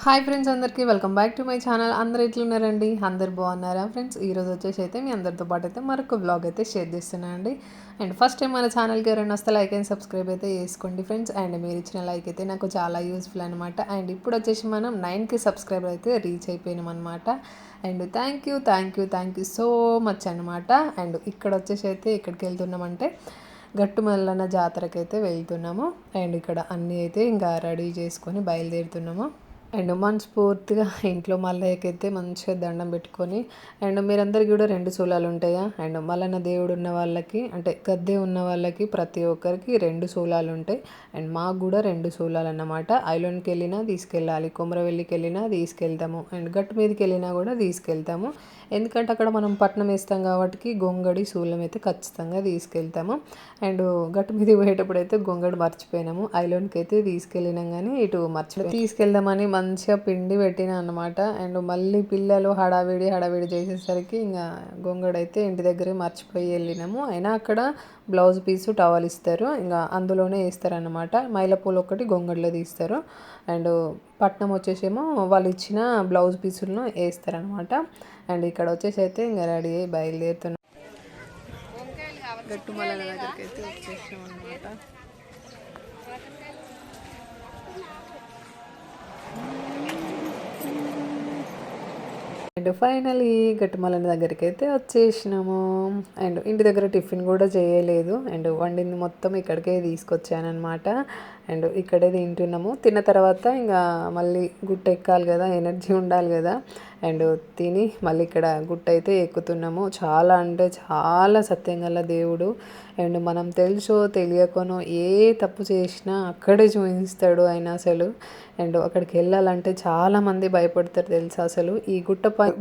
Hi friends, అందరికీ welcome back to my channel. అందరు ఎట్లున్నారండి? అందరు బాగున్నారా ఫ్రెండ్స్? ఈరోజు వచ్చేసి అయితే మీ అందరితో పాటు అయితే మరొక బ్లాగ్ అయితే షేర్ చేస్తున్నాను అండి. అండ్ ఫస్ట్ టైం మన ఛానల్కి ఎవరైనా వస్తే లైక్ అండ్ సబ్స్క్రైబ్ అయితే చేసుకోండి ఫ్రెండ్స్. అండ్ మీరు ఇచ్చిన లైక్ అయితే నాకు చాలా యూస్ఫుల్ అనమాట. అండ్ ఇప్పుడు వచ్చేసి మనం 9కి సబ్స్క్రైబర్ అయితే రీచ్ అయిపోయినాం అనమాట. And thank you so much అనమాట. అండ్ ఇక్కడ వచ్చేసి అయితే ఎక్కడికి వెళ్తున్నామంటే గట్టుమల్లన్న జాతరకి అయితే వెళ్తున్నాము. అండ్ ఇక్కడ అన్నీ అయితే ఇంకా రెడీ చేసుకొని బయలుదేరుతున్నాము. అండ్ మనస్ఫూర్తిగా ఇంట్లో మల్లయ్యకైతే మంచిగా దండం పెట్టుకొని, అండ్ మీరందరికీ కూడా 2 శూలాలు ఉంటాయా? అండ్ మల్లన్న దేవుడు ఉన్న వాళ్ళకి, అంటే గద్దె ఉన్న వాళ్ళకి ప్రతి ఒక్కరికి 2 శూలాలు ఉంటాయి. అండ్ మాకు కూడా 2 శూలాలు అన్నమాట. ఐలోన్కి వెళ్ళినా తీసుకెళ్ళాలి, కొమరవెల్లికి వెళ్ళినా తీసుకెళ్తాము, అండ్ గట్టు మీదకి వెళ్ళినా కూడా తీసుకెళ్తాము. ఎందుకంటే అక్కడ మనం పట్నం వేస్తాం కాబట్టి గొంగడి శూలం అయితే ఖచ్చితంగా తీసుకెళ్తాము. అండ్ గట్టు మీద పోయేటప్పుడు అయితే గొంగడి మర్చిపోయినాము. ఐలోన్కి అయితే తీసుకెళ్ళినాం కానీ ఇటు తీసుకెళ్దామని మంచిగా పిండి పెట్టినా అనమాట. అండ్ మళ్ళీ పిల్లలు హడావిడి చేసేసరికి ఇంకా గొంగడైతే ఇంటి దగ్గరే మర్చిపోయి వెళ్ళినాము. అయినా అక్కడ బ్లౌజ్ పీసు టవల్ ఇస్తారు, ఇంకా అందులోనే వేస్తారనమాట. మైలపూలు ఒకటి గొంగడిలో తీస్తారు. అండ్ పట్నం వచ్చేసేమో వాళ్ళు ఇచ్చిన బ్లౌజ్ పీసులను వేస్తారనమాట. అండ్ ఇక్కడ వచ్చేసి అయితే ఇంకా రెడీ అయ్యి బయలుదేరుతున్నాం. గట్టుమల్ల దగ్గరికి అయితే వచ్చేసాం అనమాట. అండ్ ఫైనలీ గట్టుమల్లన్న దగ్గరికి అయితే వచ్చేసినాము. అండ్ ఇంటి దగ్గర టిఫిన్ కూడా చేయలేదు. అండ్ వండింది మొత్తం ఇక్కడికే తీసుకొచ్చానమాట. అండ్ ఇక్కడే తింటున్నాము. తిన్న తర్వాత ఇంకా మళ్ళీ గుట్ట ఎక్కాలి కదా, ఎనర్జీ ఉండాలి కదా. అండ్ తిని మళ్ళీ ఇక్కడ గుట్ట అయితే ఎక్కుతున్నాము. చాలా అంటే చాలా సత్యం గల దేవుడు. అండ్ మనం తెలుసో తెలియకనో ఏ తప్పు చేసినా అక్కడే చూపిస్తాడు ఆయన అసలు. అండ్ అక్కడికి వెళ్ళాలంటే చాలామంది భయపడతారు తెలుసా. అసలు ఈ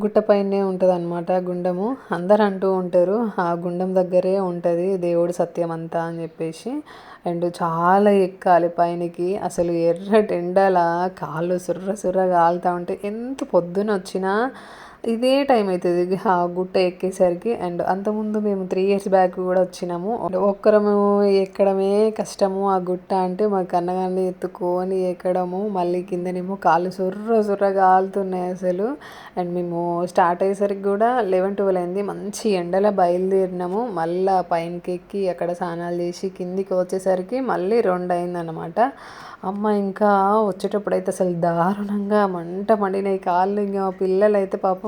గుట్టపైనే ఉంటుంది అనమాట గుండము. అందరు అంటూ ఉంటారు ఆ గుండం దగ్గరే ఉంటుంది దేవుడు సత్యం అంతా అని చెప్పేసి. అండ్ చాలా ఎక్కాలి పైనకి. అసలు ఎర్రటి ఎండల కాళ్ళు సుర్ర కాలుతూ ఉంటే ఎంత పొద్దున వచ్చినా ఇదే టైం అవుతుంది ఆ గుట్ట ఎక్కేసరికి. అండ్ అంతకుముందు మేము 3 years బ్యాక్ కూడా వచ్చినాము. ఒక్కరము ఎక్కడమే కష్టము ఆ గుట్ట అంటే మా కన్నగాన్ని ఎత్తుకొని ఎక్కడము. మళ్ళీ కిందనేమో కాళ్ళు సుర్ర కాలుతున్నాయి అసలు. అండ్ మేము స్టార్ట్ అయ్యేసరికి కూడా 11-12 అయింది. మంచి ఎండలో బయలుదేరినాము. మళ్ళీ పైనకి ఎక్కి అక్కడ స్నానాలు చేసి కిందికి వచ్చేసరికి మళ్ళీ 2 అయిందన్నమాట. అమ్మ ఇంకా వచ్చేటప్పుడు అయితే అసలు దారుణంగా మండినాయి కాళ్ళు. ఇంకా పిల్లలు అయితే పాపం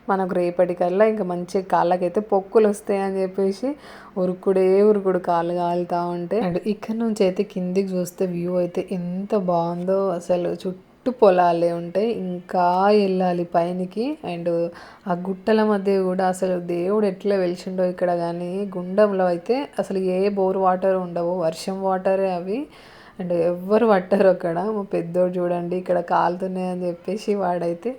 మనకు రేపటికల్లా ఇంకా మంచిగా కాళ్ళకైతే పొక్కులు వస్తాయని చెప్పేసి ఉరుకుడు కాళ్ళు కాలుతూ ఉంటే. అండ్ ఇక్కడ నుంచి అయితే కిందికి చూస్తే వ్యూ అయితే ఎంత బాగుందో అసలు. చుట్టూ పొలాలే ఉంటాయి, ఇంకా వెళ్ళాలి పైనకి. అండ్ ఆ గుట్టల మధ్య కూడా అసలు దేవుడు ఎట్లా వెలిసిండో ఇక్కడ. కానీ గుండంలో అయితే అసలు ఏ బోర్ వాటర్ ఉండవు, వర్షం వాటరే అవి. అండ్ ఎవ్వరు పట్టరు అక్కడ. మా పెద్దోడు చూడండి ఇక్కడ కాలుతున్నాయని చెప్పేసి వాడైతే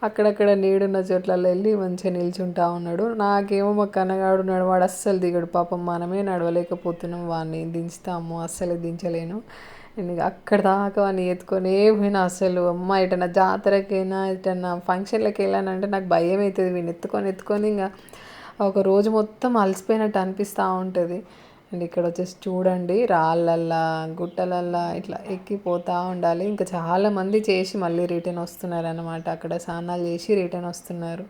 అక్కడక్కడ నీడున్న చోట్లలో వెళ్ళి మంచిగా నిల్చుంటా ఉన్నాడు. నాకేమో మా కన్నగాడు ఉన్నాడు, వాడు అస్సలు దిగడు పాపం. మనమే నడవలేకపోతున్నాం, వాడిని దించుతాము అస్సలు దించలేను. నేను అక్కడ దాకా వాడిని ఎత్తుకొనే పోయినా. అసలు అమ్మ ఎటన్నా జాతరకైనా ఎటన్నా ఫంక్షన్లకి వెళ్ళానంటే నాకు భయం అవుతుంది. వీడిని ఎత్తుకొని ఇంకా ఒక రోజు మొత్తం అలసిపోయినట్టు అనిపిస్తూ ఉంటుంది. అండ్ ఇక్కడ వచ్చేసి చూడండి రాళ్ళల్లా గుట్టలల్లా ఇట్లా ఎక్కిపోతూ ఉండాలి. ఇంకా చాలామంది చేసి మళ్ళీ రిటర్న్ వస్తున్నారు అన్నమాట. అక్కడ స్నానాలు చేసి రిటర్న్ వస్తున్నారు.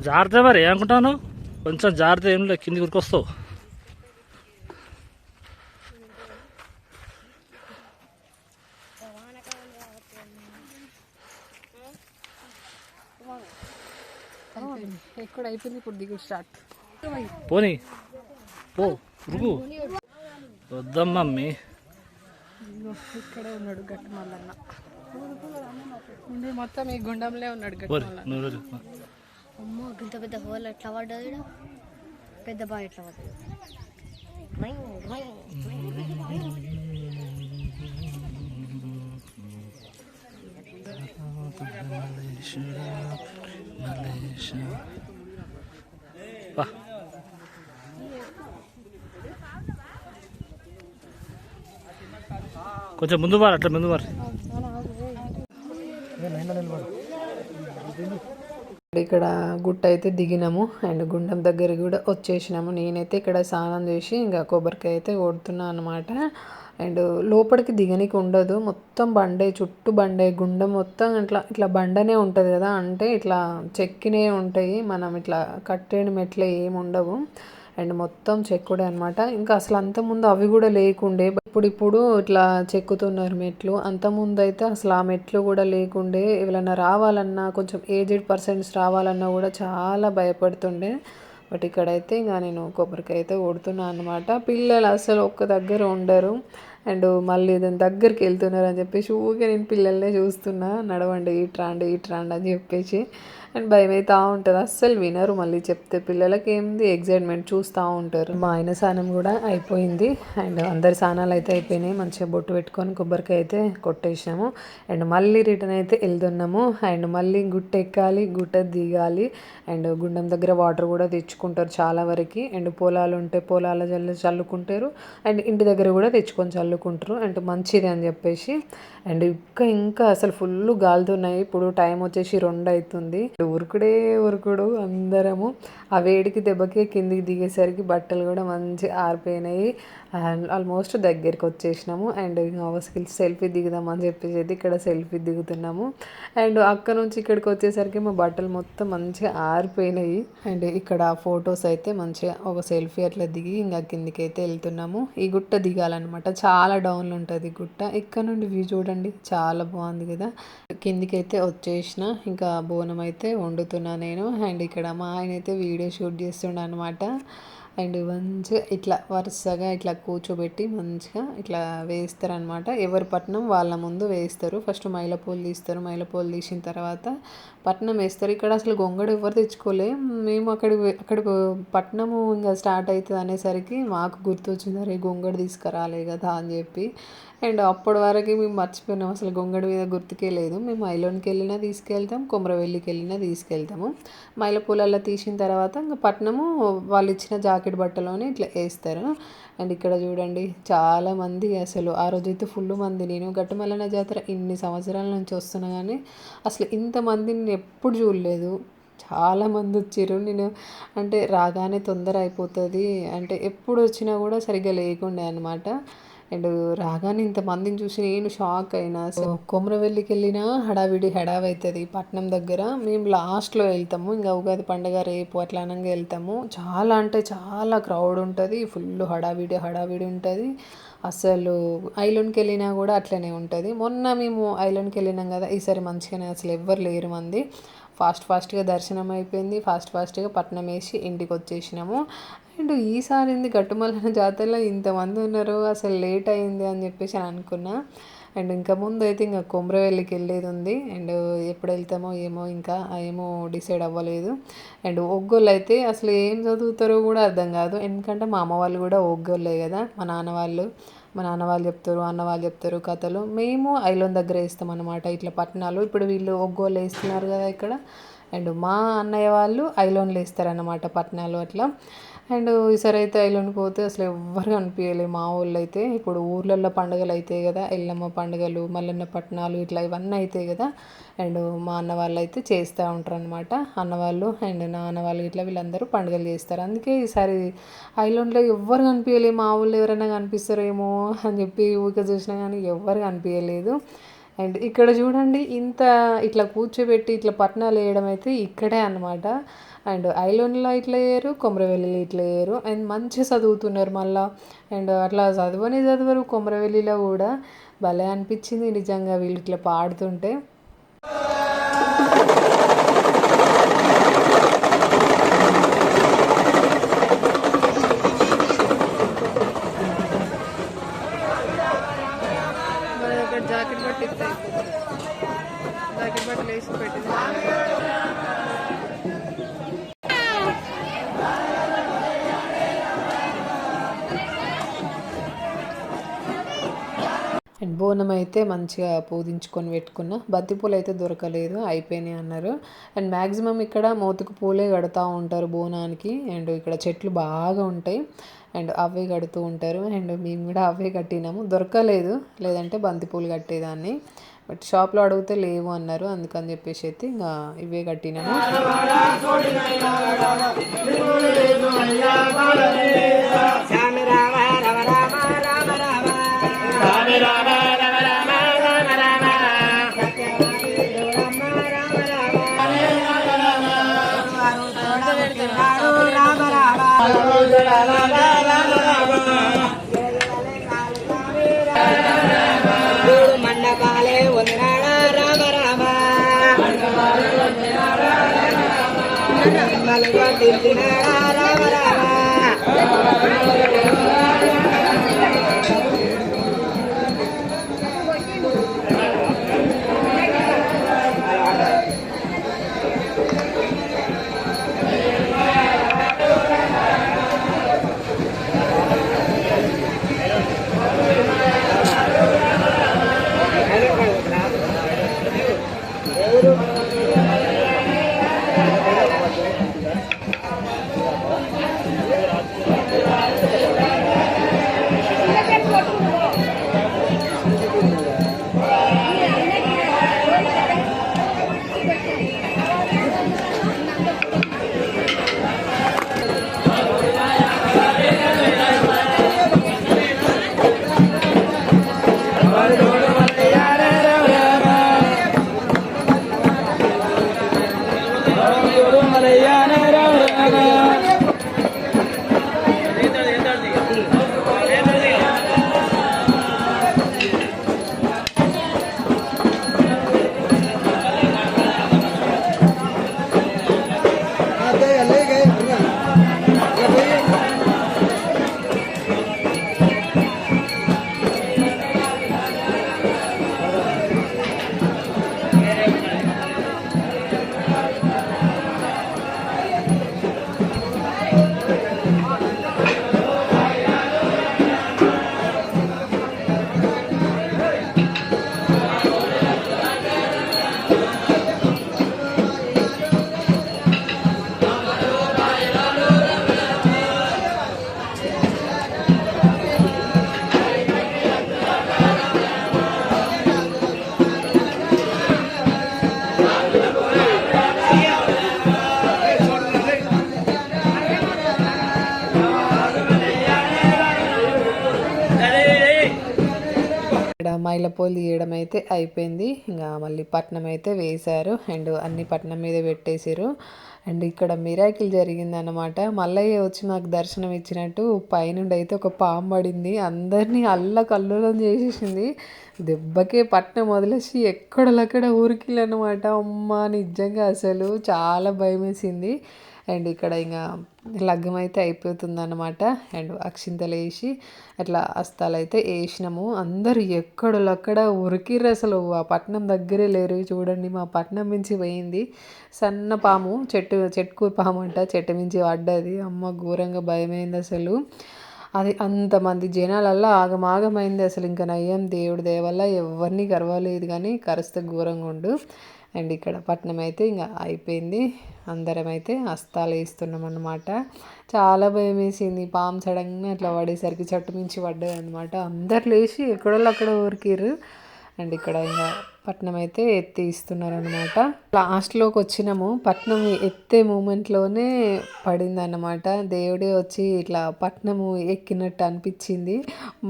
జాగ్రత్త మరి ఏమనుకుంటాను. కొంచెం జాగ్రత్త ఏం లేదు, కిందికి ఉరికొస్తావు. ఎక్కడ అయిపోయింది, ఇప్పుడు దిగుడు స్టార్ట్. పోనీ పో ఉరుకు. వద్దాం మమ్మీ. ఇక్కడే ఉన్నాడు గట్టి మల్లన్న. మొత్తం ఈ గుండంలో ఉన్నాడు గట్టి మల్లన్న. అమ్మో ఇంత పెద్ద హోల్ ఎట్లా పడ్డది, పెద్ద బాగా ఎట్లా పడ్డది. కొంచెం ముందు మారు, అట్లా ముందు మారు. ఇక్కడ గుట్ట అయితే దిగినాము అండ్ గుండం దగ్గర కూడా వచ్చేసినాము. నేనైతే ఇక్కడ స్నానం చేసి ఇంకా కొబ్బరికాయ అయితే కొడుతున్నా అనమాట. అండ్ లోపలికి దిగనికి ఉండదు, మొత్తం బండే, చుట్టూ బండే, గుండం మొత్తం ఇట్లా ఇట్లా బండనే ఉంటుంది కదా, అంటే ఇట్లా చెక్కినే ఉంటాయి, మనం ఇట్లా కట్టేని మెట్లే ఏమి ఉండవు. అండ్ మొత్తం చెక్కుడే అనమాట. ఇంకా అసలు అంతకుముందు అవి కూడా లేకుండే, ఇప్పుడు ఇట్లా చెక్కుతున్నారు మెట్లు. అంతకుముందు అయితే అసలు ఆ మెట్లు కూడా లేకుండే. ఎవరైనా రావాలన్నా, కొంచెం ఏజ్డ్ పర్సన్స్ రావాలన్నా కూడా చాలా భయపడుతుండే. బట్ ఇక్కడైతే ఇంకా నేను కొబ్బరికాయ అయితే కొడుతున్నా అనమాట. పిల్లలు అసలు ఒక్క దగ్గర ఉండరు. అండ్ మళ్ళీ దాని దగ్గరికి వెళ్తున్నారు అని చెప్పేసి ఊరికే నేను పిల్లల్నే చూస్తున్నా, నడవండి ఇట్రాండి ఇట్రాండి అని చెప్పేసి. అండ్ భయం అవుతూ ఉంటుంది, అస్సలు వినరు. మళ్ళీ చెప్తే పిల్లలకి ఏంది ఎగ్జైట్మెంట్, చూస్తూ ఉంటారు. మా ఆయన స్నానం కూడా అయిపోయింది అండ్ అందరి స్నానాలు అయితే అయిపోయినాయి. మంచిగా బొట్టు పెట్టుకొని కొబ్బరికాయ అయితే కొట్టేసినాము. అండ్ మళ్ళీ రిటర్న్ అయితే వెళ్తున్నాము. అండ్ మళ్ళీ గుట్ట ఎక్కాలి, గుట్ట దిగాలి. అండ్ గుండం దగ్గర వాటర్ కూడా తెచ్చుకుంటారు చాలా వరకు. అండ్ పొలాలు ఉంటే పొలాల చల్లుకుంటారు. అండ్ ఇంటి దగ్గర కూడా తెచ్చుకొని చల్లుకుంటారు. అండ్ మంచిది అని చెప్పేసి. అండ్ ఇంకా అసలు ఫుల్ గాలుతున్నాయి. ఇప్పుడు టైం వచ్చేసి 2 అవుతుంది. ఉరుకుడే ఉరుకుడు అందరము. ఆ వేడికి దెబ్బకి కిందికి దిగేసరికి బట్టలు కూడా మంచిగా ఆరిపోయినాయి. అండ్ ఆల్మోస్ట్ దగ్గరికి వచ్చేసినాము. అండ్ సెల్ఫీ దిగుదామని చెప్పేసి ఇక్కడ సెల్ఫీ దిగుతున్నాము. అండ్ అక్కడ నుంచి ఇక్కడికి వచ్చేసరికి మా బట్టలు మొత్తం మంచిగా ఆరిపోయినాయి. అండ్ ఇక్కడ ఫొటోస్ అయితే మంచిగా ఒక సెల్ఫీ అట్లా దిగి ఇంకా కిందికి అయితే వెళ్తున్నాము. ఈ గుట్ట దిగాలన్నమాట, చాలా డౌన్లో ఉంటుంది గుట్ట. ఇక్కడ నుండి వ్యూ చూడండి, చాలా బాగుంది కదా. కిందికి అయితే వచ్చేసిన, ఇంకా బోనం అయితే వండుతున్నా నేను. అండ్ ఇక్కడ మా ఆయన అయితే వీడియో షూట్ చేస్తుండ అనమాట. అండ్ మంచిగా ఇట్లా వరుసగా ఇట్లా కూర్చోబెట్టి మంచిగా ఇట్లా వేస్తారనమాట. ఎవరి పట్నం వాళ్ళ ముందు వేస్తారు. ఫస్ట్ మైలపూలు తీస్తారు, మైలపూలు తీసిన తర్వాత పట్నం వేస్తారు. ఇక్కడ అసలు గొంగడు ఎవరు తెచ్చుకోలే. మేము అక్కడ పట్నము ఇంకా స్టార్ట్ అవుతుంది అనేసరికి మాకు గుర్తొచ్చింది, అరే గొంగడు తీసుకురాలే కదా అని చెప్పి. అండ్ అప్పటి వరకు మేము మర్చిపోయినాం, అసలు గొంగడి మీద గుర్తుకే లేదు. మేము ఐలోన్కి వెళ్ళినా తీసుకెళ్తాం, కొమరవెల్లికి వెళ్ళినా తీసుకెళ్తాము. మైలపూలల్లో తీసిన తర్వాత ఇంకా పట్నము వాళ్ళు ఇచ్చిన జాకెట్ బట్టలోనే ఇట్లా వేస్తారు. అండ్ ఇక్కడ చూడండి చాలామంది, అసలు ఆ రోజైతే ఫుల్ మంది. నేను గట్టుమల్లన్న జాతర ఇన్ని సంవత్సరాల నుంచి వస్తున్నా కానీ అసలు ఇంతమందిని నేను ఎప్పుడు చూడలేదు. చాలామంది వచ్చారు. నేను అంటే రాగానే తొందర అయిపోతుంది అంటే ఎప్పుడు వచ్చినా కూడా సరిగ్గా లేకుండే అనమాట. అండ్ రాగానే ఇంతమందిని చూసి నేను షాక్ అయినా. సో కొమరవెల్లికి వెళ్ళినా హడావిడి అవుతుంది పట్నం దగ్గర. మేము లాస్ట్లో వెళ్తాము, ఇంకా ఉగాది పండుగ రేపు అట్లా అనగా వెళ్తాము. చాలా అంటే చాలా క్రౌడ్ ఉంటుంది, ఫుల్ హడావిడి ఉంటుంది. అసలు ఐలోన్కి వెళ్ళినా కూడా అట్లనే ఉంటుంది. మొన్న మేము ఐలోన్కి వెళ్ళినాం కదా, ఈసారి మంచిగానే అసలు ఎవ్వరు లేరు మంది. ఫాస్ట్గా దర్శనం అయిపోయింది, ఫాస్ట్గా పట్నం వేసి ఇంటికి వచ్చేసినాము. అండ్ ఈసారి ఏంది గట్టుమల్లన్న జాతరలో ఇంతమంది ఉన్నారు, అసలు లేట్ అయింది అని చెప్పేసి అని అనుకున్నా. అండ్ ఇంకా ముందు అయితే ఇంకా కొమరవెల్లికి వెళ్ళేది ఉంది. అండ్ ఎప్పుడు వెళ్తామో ఏమో, ఇంకా ఏమో డిసైడ్ అవ్వలేదు. అండ్ ఒగ్గోళ్ళు అయితే అసలు ఏం చదువుతారో కూడా అర్థం కాదు. ఎందుకంటే మా అమ్మ వాళ్ళు కూడా ఒగ్గోళ్ళే కదా, మా నాన్న వాళ్ళు చెప్తారు, అన్న వాళ్ళు చెప్తారు కథలు. మేము ఐలోన్ దగ్గర వేస్తాం అనమాట ఇట్లా పట్టణాలు. ఇప్పుడు వీళ్ళు ఒగ్గోళ్ళు వేస్తున్నారు కదా ఇక్కడ. అండ్ మా అన్నయ్య వాళ్ళు ఐలోన్లు వేస్తారన్నమాట పట్టణాలు అట్లా. అండ్ ఈసారి అయితే ఐలోన్కి పోతే అసలు ఎవ్వరు కనిపించలేదు మా వాళ్ళు అయితే. ఇప్పుడు ఊర్లలో పండుగలు అవుతాయి కదా, ఎల్లమ్మ పండుగలు, మల్లన్న పట్టణాలు ఇట్లా ఇవన్నీ అవుతాయి కదా. అండ్ మా అన్న వాళ్ళు అయితే చేస్తూ ఉంటారు అనమాట. అన్నవాళ్ళు అండ్ నాన్న వాళ్ళు ఇట్లా వీళ్ళందరూ పండుగలు చేస్తారు. అందుకే ఈసారి ఐలాండ్లో ఎవ్వరు కనిపించలేదు. మా ఊళ్ళో ఎవరైనా కనిపిస్తారేమో అని చెప్పి ఊరికే చూసినా కానీ ఎవ్వరు కనిపించలేదు. అండ్ ఇక్కడ చూడండి, ఇట్లా కూర్చోబెట్టి ఇట్లా పట్నాలు వేయడం అయితే ఇక్కడే అనమాట. అండ్ ఐలోన్లో ఇట్లా వేయరు, కొమరవెల్లిలో ఇట్లా వేయరు. అండ్ మంచిగా చదువుతున్నారు మళ్ళీ. అండ్ అట్లా చదవరు కొమరవెల్లిలో కూడా. భలే అనిపించింది నిజంగా వీళ్ళు ఇట్లా పాడుతుంటే. జాకెట్ బట్టి జాకెట్ బట్టలు వేసి పెట్టింది. అండ్ బోనం అయితే మంచిగా పూజించుకొని పెట్టుకున్న. బంతిపూలు అయితే దొరకలేదు, అయిపోయినాయి అన్నారు. అండ్ మ్యాక్సిమం ఇక్కడ మోతుకు పూలే కడుతూ ఉంటారు బోనానికి. అండ్ ఇక్కడ చెట్లు బాగా ఉంటాయి అండ్ అవే కడుతూ ఉంటారు. అండ్ మేము కూడా అవే కట్టినాము, దొరకలేదు, లేదంటే బంతిపూలు కట్టేదాన్ని. బట్ షాప్లో అడిగితే లేవు అన్నారు, అందుకని చెప్పేసి అయితే ఇంకా ఇవే కట్టినాము. మండపాలే వందనాడా రామ రామ రామ రామ. ఇక్కడ మైలపోలు తీయడం అయితే అయిపోయింది. ఇంకా మళ్ళీ పట్నం అయితే వేశారు అండ్ అన్ని పట్నం మీద పెట్టేశారు. అండ్ ఇక్కడ మిరాకిల్ జరిగిందన్నమాట. మల్లయ్య వచ్చి మాకు దర్శనం ఇచ్చినట్టు పైనుండి అయితే ఒక పాము పడింది, అందరినీ అల్లకల్లోలం చేసేసింది. దెబ్బకే పట్నం వదిలేసి ఎక్కడలక్కడ ఊరికిలన్నమాట. అమ్మ నిజంగా అసలు చాలా భయం వేసింది. అండ్ ఇక్కడ ఇంకా లగ్గం అయితే అయిపోతుందన్నమాట. అండ్ అక్షింతలు వేసి అట్లా హస్తాలు అయితే వేసినాము. అందరు ఎక్కడలక్కడ ఉరికిర్రు, అసలు ఆ పట్నం దగ్గరే లేరు. చూడండి మా పట్నం మించి పోయింది. సన్న పాము, చెట్టుకు పాము అంట, చెట్టు మించి పడ్డది. అమ్మ ఘోరంగా భయమైంది అసలు. అది అంతమంది జనాలల్లో ఆగమాగమైంది అసలు. ఇంకా నయ్యం దేవుడి దయ వల్ల ఎవరిని కరవలేదు, కానీ కరిస్తే ఘోరంగా ఉండు. అండ్ ఇక్కడ పట్నం అయితే ఇంకా అయిపోయింది. అందరం అయితే హస్తాలు వేస్తున్నాం అన్నమాట. చాలా భయం వేసింది, పాము సడన్గా అట్లా పడేసరికి చెట్టు మించి పడ్డది అనమాట. అందరు లేచి ఎక్కడోళ్ళు అక్కడ ఊరికిర్రు. అండ్ ఇక్కడ ఇంకా పట్నం అయితే ఎత్తి ఇస్తున్నారు అనమాట. లాస్ట్లోకి వచ్చినాము, పట్నం ఎత్తే మూమెంట్లోనే పడింది అన్నమాట. దేవుడే వచ్చి ఇట్లా పట్నము ఎక్కినట్టు అనిపించింది.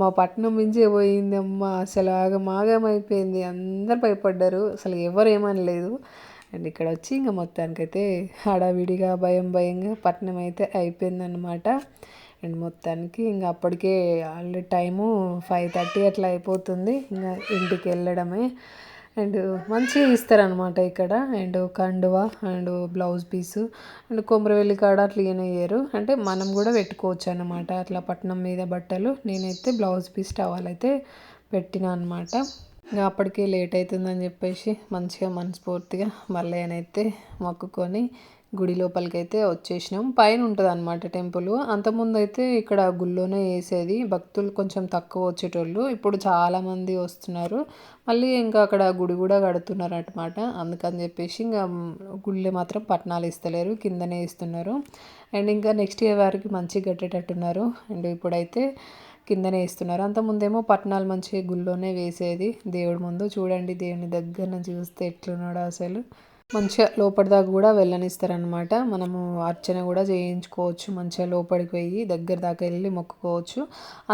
మా పట్నం మించే పోయింది అమ్మ, అసలు ఆగమాగం అయిపోయింది. అందరు భయపడ్డారు, అసలు ఎవరు ఏమనలేదు. అండ్ ఇక్కడ వచ్చి ఇంకా మొత్తానికైతే హడావిడిగా భయంగా పట్నం అయితే అయిపోయిందనమాట. అండ్ మొత్తానికి ఇంకా అప్పటికే ఆల్రెడీ టైము 5:30 అట్లా అయిపోతుంది. ఇంకా ఇంటికి వెళ్ళడమే. అండ్ మంచిగా ఇస్తారనమాట ఇక్కడ. అండ్ కండువా and blouse piece and Komaravelli కాడ అట్లా ఇయ్యరు. అంటే మనం కూడా పెట్టుకోవచ్చు అనమాట అట్లా పట్నం మీద బట్టలు. నేనైతే బ్లౌజ్ పీస్ టవల్ అయితే పెట్టిన అనమాట. ఇంకా అప్పటికే లేట్ అవుతుందని చెప్పేసి మంచిగా మనస్ఫూర్తిగా మల్లయ్యనైతే మొక్కుకొని గుడి లోపలికి అయితే వచ్చేసినాం. పైన ఉంటుంది అనమాట టెంపుల్. అంతకుముందు అయితే ఇక్కడ గుళ్ళోనే వేసేది. భక్తులు కొంచెం తక్కువ వచ్చేటోళ్ళు. ఇప్పుడు చాలామంది వస్తున్నారు. మళ్ళీ ఇంకా అక్కడ గుడి కూడా కడుతున్నారు అనమాట. అందుకని చెప్పేసి ఇంకా గుళ్ళే మాత్రం పట్నాలు ఇస్తలేరు, కిందనే ఇస్తున్నారు. అండ్ ఇంకా నెక్స్ట్ ఇయర్ వరకు మంచిగా కట్టేటట్టున్నారు. అండ్ ఇప్పుడైతే కిందనే ఇస్తున్నారు. అంతకుముందేమో పట్నాలు మంచిగా గుళ్ళోనే వేసేది దేవుడి ముందు. చూడండి దేవుని దగ్గర నుంచి చూస్తే ఎట్లున్నాడో అసలు. మంచిగా లోపలి దాకా కూడా వెళ్ళనిస్తారనమాట. మనము అర్చన కూడా చేయించుకోవచ్చు. మంచిగా లోపలికి పోయి దగ్గర దాకా వెళ్ళి మొక్కుకోవచ్చు.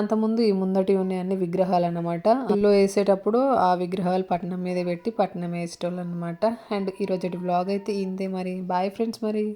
అంతకుముందు ఈ ముందటి ఉన్నాయన్ని విగ్రహాలు అనమాట. గుళ్ళో వేసేటప్పుడు ఆ విగ్రహాలు పట్నం మీద పెట్టి పట్నం వేసేటోళ్ళు అనమాట. అండ్ ఈరోజు వ్లాగ్ అయితే ఇంతే మరి. బాయ్ ఫ్రెండ్స్ మరి.